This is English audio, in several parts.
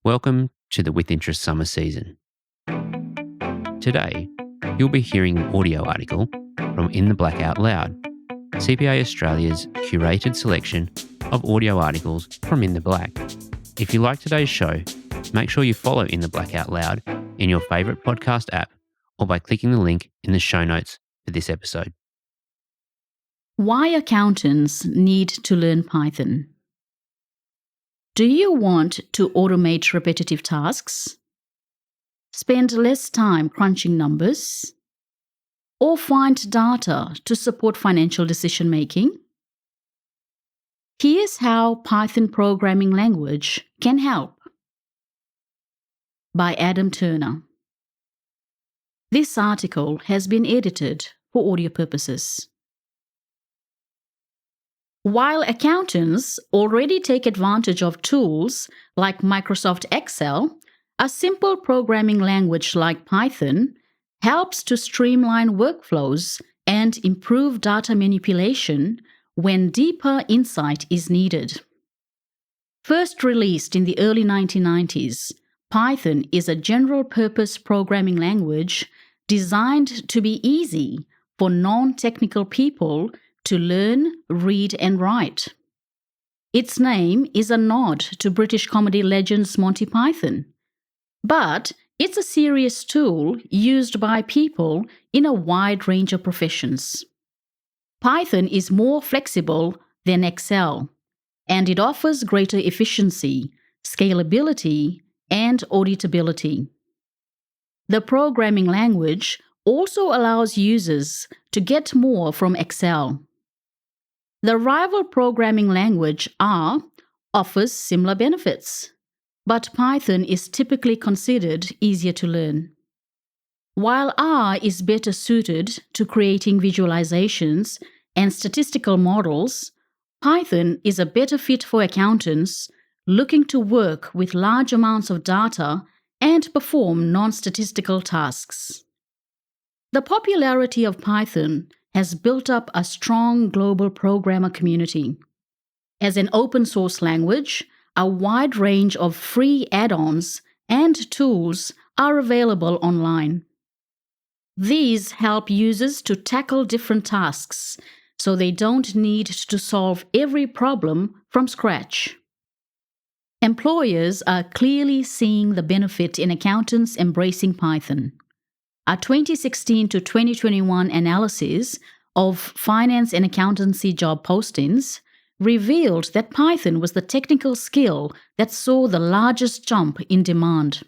Welcome to the With Interest summer season. Today, you'll be hearing an audio article from INTHEBLACK Out Loud, CPA Australia's curated selection of audio articles from In the Black. If you like today's show, make sure you follow INTHEBLACK Out Loud in your favourite podcast app or by clicking the link in the show notes for this episode. Why accountants need to learn Python. Do you want to automate repetitive tasks? Spend less time crunching numbers? Or find data to support financial decision-making? Here's how Python programming language can help. By Adam Turner. This article has been edited for audio purposes. While accountants already take advantage of tools like Microsoft Excel, a simple programming language like Python helps to streamline workflows and improve data manipulation when deeper insight is needed. First released in the early 1990s, Python is a general-purpose programming language designed to be easy for non-technical people to learn, read, and write. Its name is a nod to British comedy legends Monty Python, but it's a serious tool used by people in a wide range of professions. Python is more flexible than Excel, and it offers greater efficiency, scalability, and auditability. The programming language also allows users to get more from Excel. The rival programming language R offers similar benefits, but Python is typically considered easier to learn. While R is better suited to creating visualizations and statistical models, Python is a better fit for accountants looking to work with large amounts of data and perform non-statistical tasks. The popularity of Python has built up a strong global programmer community. As an open-source language, a wide range of free add-ons and tools are available online. These help users to tackle different tasks, so they don't need to solve every problem from scratch. Employers are clearly seeing the benefit in accountants embracing Python. A 2016 to 2021 analysis of finance and accountancy job postings revealed that Python was the technical skill that saw the largest jump in demand.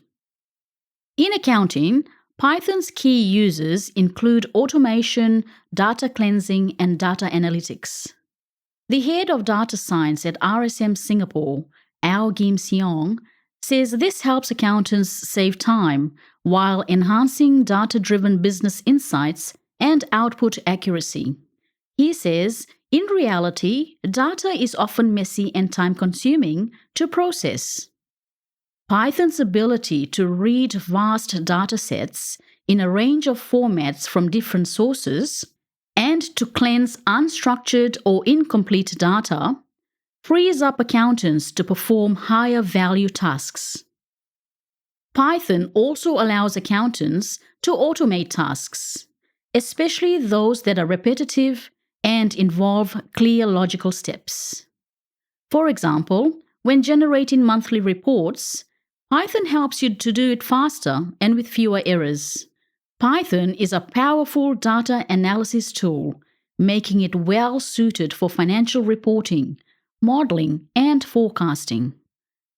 In accounting, Python's key uses include automation, data cleansing, and data analytics. The head of data science at RSM Singapore, Ao Kim Seong, says this helps accountants save time while enhancing data-driven business insights and output accuracy. He says, in reality, data is often messy and time-consuming to process. Python's ability to read vast datasets in a range of formats from different sources and to cleanse unstructured or incomplete data frees up accountants to perform higher-value tasks. Python also allows accountants to automate tasks, especially those that are repetitive and involve clear logical steps. For example, when generating monthly reports, Python helps you to do it faster and with fewer errors. Python is a powerful data analysis tool, making it well suited for financial reporting, modeling, and forecasting.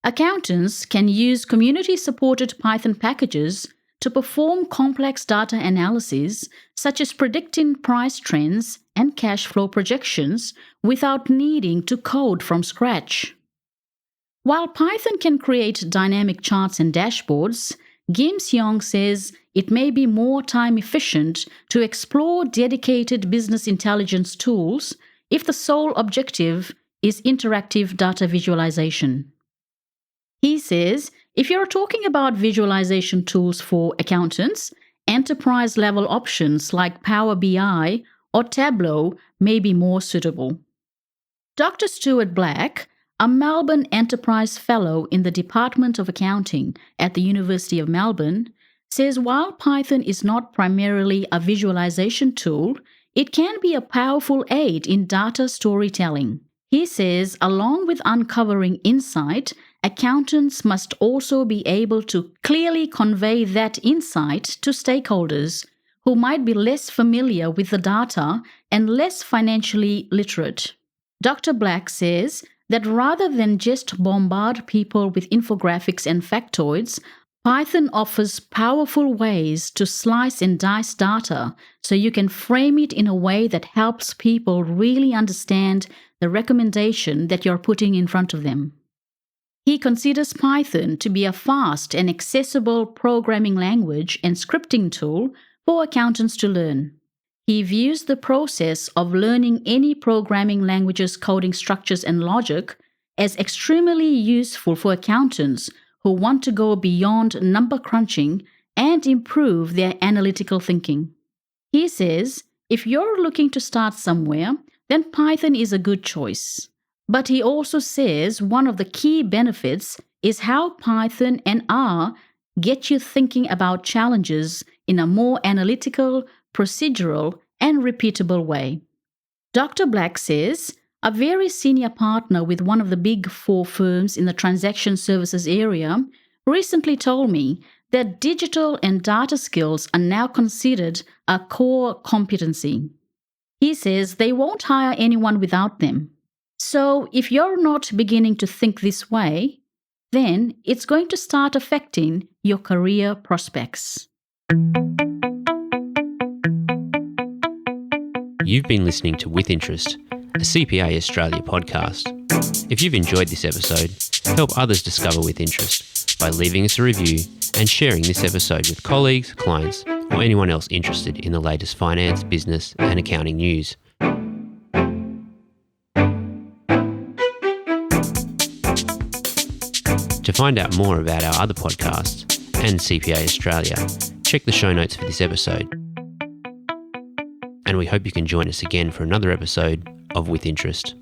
Accountants can use community-supported Python packages to perform complex data analysis, such as predicting price trends and cash flow projections, without needing to code from scratch. While Python can create dynamic charts and dashboards, Kim Seong says it may be more time-efficient to explore dedicated business intelligence tools if the sole objective is interactive data visualization. He says, if you're talking about visualization tools for accountants, enterprise-level options like Power BI or Tableau may be more suitable. Dr. Stuart Black, a Melbourne Enterprise Fellow in the Department of Accounting at the University of Melbourne, says while Python is not primarily a visualization tool, it can be a powerful aid in data storytelling. He says, along with uncovering insight, accountants must also be able to clearly convey that insight to stakeholders who might be less familiar with the data and less financially literate. Dr. Black says that rather than just bombard people with infographics and factoids, Python offers powerful ways to slice and dice data so you can frame it in a way that helps people really understand the recommendation that you're putting in front of them. He considers Python to be a fast and accessible programming language and scripting tool for accountants to learn. He views the process of learning any programming language's coding structures and logic as extremely useful for accountants who want to go beyond number crunching and improve their analytical thinking. He says, if you're looking to start somewhere, then Python is a good choice. But he also says one of the key benefits is how Python and R get you thinking about challenges in a more analytical, procedural, and repeatable way. Dr. Black says, a very senior partner with one of the big 4 firms in the transaction services area recently told me that digital and data skills are now considered a core competency. He says they won't hire anyone without them. So if you're not beginning to think this way, then it's going to start affecting your career prospects. You've been listening to With Interest, a CPA Australia podcast. If you've enjoyed this episode, help others discover With Interest by leaving us a review and sharing this episode with colleagues, clients, or anyone else interested in the latest finance, business, and accounting news. To find out more about our other podcasts and CPA Australia, check the show notes for this episode. And we hope you can join us again for another episode of With Interest.